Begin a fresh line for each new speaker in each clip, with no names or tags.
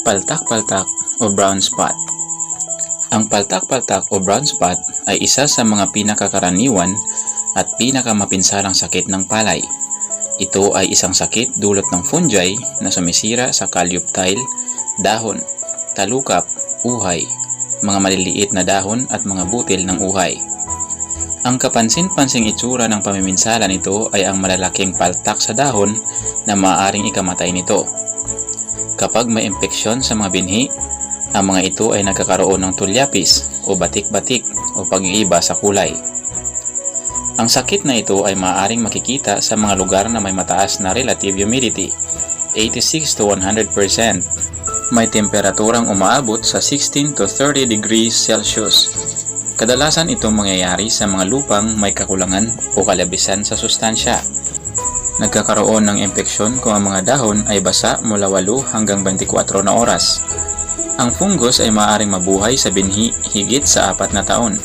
Paltak-paltak o brown spot. Ang paltak-paltak o brown spot ay isa sa mga pinakakaraniwan at pinakamapinsalang sakit ng palay. Ito ay isang sakit dulot ng fungi na sumisira sa calyoptile, dahon, talukap, uhay, mga maliliit na dahon at mga butil ng uhay. Ang kapansin-pansing itsura ng pamiminsala nito ay ang malalaking paltak sa dahon na maaaring ikamatay nito. Kapag may impeksyon sa mga binhi, ang mga ito ay nagkakaroon ng tulyapis o batik-batik o pag-iiba sa kulay. Ang sakit na ito ay maaaring makikita sa mga lugar na may mataas na relative humidity, 86 to 100%. May temperaturang umaabot sa 16 to 30 degrees Celsius. Kadalasan itong mangyayari sa mga lupang may kakulangan o kalabisan sa sustansya. Nagkakaroon ng impeksyon kung ang mga dahon ay basa mula 8 hanggang 24 na oras. Ang fungus ay maaaring mabuhay sa binhi higit sa 4 na taon.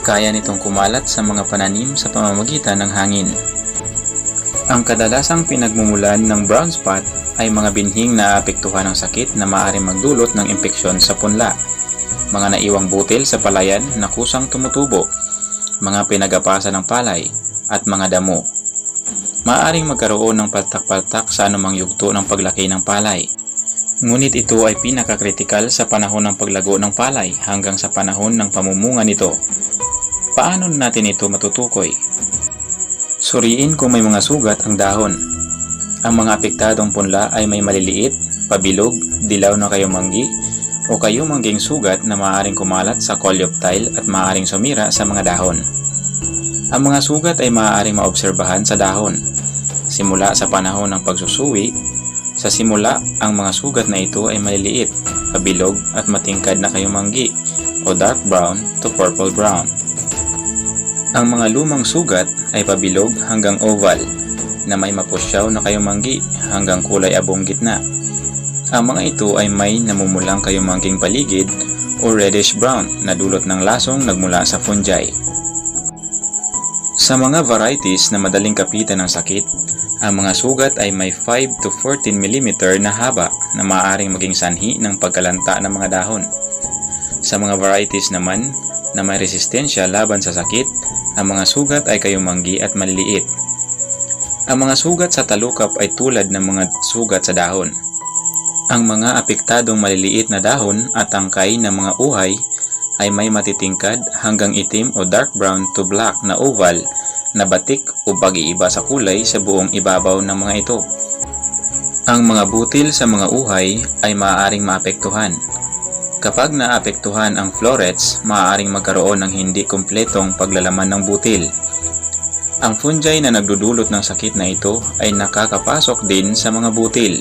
Kaya nitong kumalat sa mga pananim sa pamamagitan ng hangin. Ang kadalasang pinagmumulan ng brown spot ay mga binhing naapektuhan ng sakit na maaaring magdulot ng impeksyon sa punla, mga naiwang butil sa palayan na kusang tumutubo, mga pinagapasan ng palay, at mga damo. Maaaring magkaroon ng paltak-paltak sa anumang yugto ng paglaki ng palay. Ngunit ito ay pinakakritikal sa panahon ng paglago ng palay hanggang sa panahon ng pamumunga nito. Paano natin ito matutukoy? Suriin kung may mga sugat ang dahon. Ang mga apektadong punla ay may maliliit, pabilog, dilaw na kayumanggi o kayumangging sugat na maaaring kumalat sa coleoptile at maaaring sumira sa mga dahon. Ang mga sugat ay maaaring maobserbahan sa dahon. Simula sa panahon ng pagsusuwi, sa simula ang mga sugat na ito ay maliliit, pabilog at matingkad na kayumanggi o dark brown to purple brown. Ang mga lumang sugat ay pabilog hanggang oval na may mapusyaw na kayumanggi hanggang kulay abong gitna. Ang mga ito ay may namumulang kayumangging paligid o reddish brown na dulot ng lasong nagmula sa fungi. Sa mga varieties na madaling kapitan ng sakit, ang mga sugat ay may 5 to 14 mm na haba na maaaring maging sanhi ng pagkalanta ng mga dahon. Sa mga varieties naman na may resistensya laban sa sakit, ang mga sugat ay kayumanggi at maliliit. Ang mga sugat sa talukap ay tulad ng mga sugat sa dahon. Ang mga apektadong maliliit na dahon at tangkay ng mga uhay ay may matitingkad hanggang itim o dark brown to black na oval na batik o pag-iiba sa kulay sa buong ibabaw ng mga ito. Ang mga butil sa mga uhay ay maaaring maapektuhan. Kapag naapektuhan ang florets, maaaring magkaroon ng hindi kumpletong paglalaman ng butil. Ang fungi na nagdudulot ng sakit na ito ay nakakapasok din sa mga butil.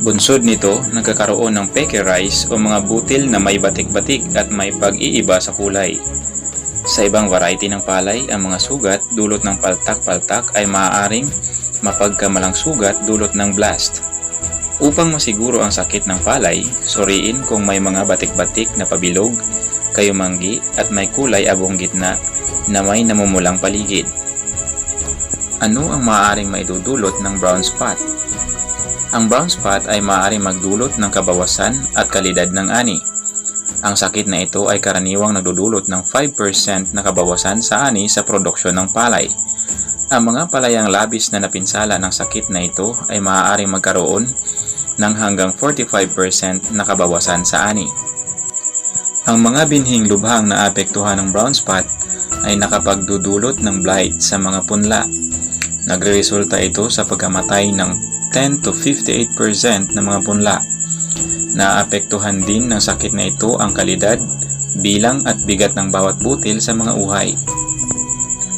Bunsod nito, nagkakaroon ng peke rice o mga butil na may batik-batik at may pag-iiba sa kulay. Sa ibang variety ng palay, ang mga sugat dulot ng paltak-paltak ay maaaring mapagkamalang sugat dulot ng blast. Upang masiguro ang sakit ng palay, suriin kung may mga batik-batik na pabilog, kayumanggi at may kulay abong gitna na may namumulang paligid. Ano ang maaaring maidudulot ng brown spot? Ang brown spot ay maaaring magdulot ng kabawasan at kalidad ng ani. Ang sakit na ito ay karaniwang nagdudulot ng 5% na kabawasan sa ani sa produksyon ng palay. Ang mga palayang labis na napinsala ng sakit na ito ay maaaring magkaroon ng hanggang 45% na kabawasan sa ani. Ang mga binhing lubhang na apektuhan ng brown spot ay nakapagdudulot ng blight sa mga punla. Nagreresulta ito sa pagkamatay ng 10 to 58% ng mga punla. Naapektuhan din ng sakit na ito ang kalidad, bilang at bigat ng bawat butil sa mga uhay.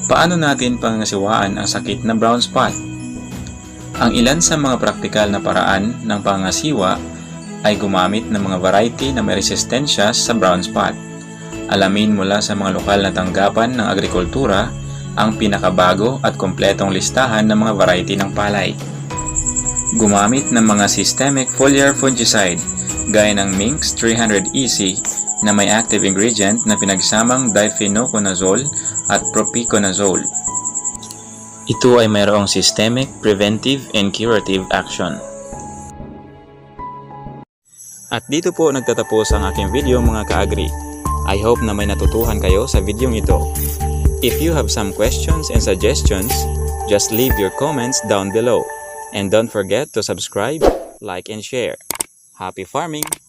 Paano natin pangasiwaan ang sakit na brown spot? Ang ilan sa mga praktikal na paraan ng pangasiwa ay gumamit ng mga variety na may resistensya sa brown spot. Alamin mula sa mga lokal na tanggapan ng agrikultura ang pinakabago at kompletong listahan ng mga variety ng palay. Gumamit ng mga systemic foliar fungicide gaya ng Minx 300EC na may active ingredient na pinagsamang difenoconazole at propiconazole. Ito ay mayroong systemic, preventive, and curative action. At dito po nagtatapos ang aking video mga ka-agri. I hope na may natutuhan kayo sa videong ito. If you have some questions and suggestions, just leave your comments down below. And don't forget to subscribe, like, and share. Happy farming!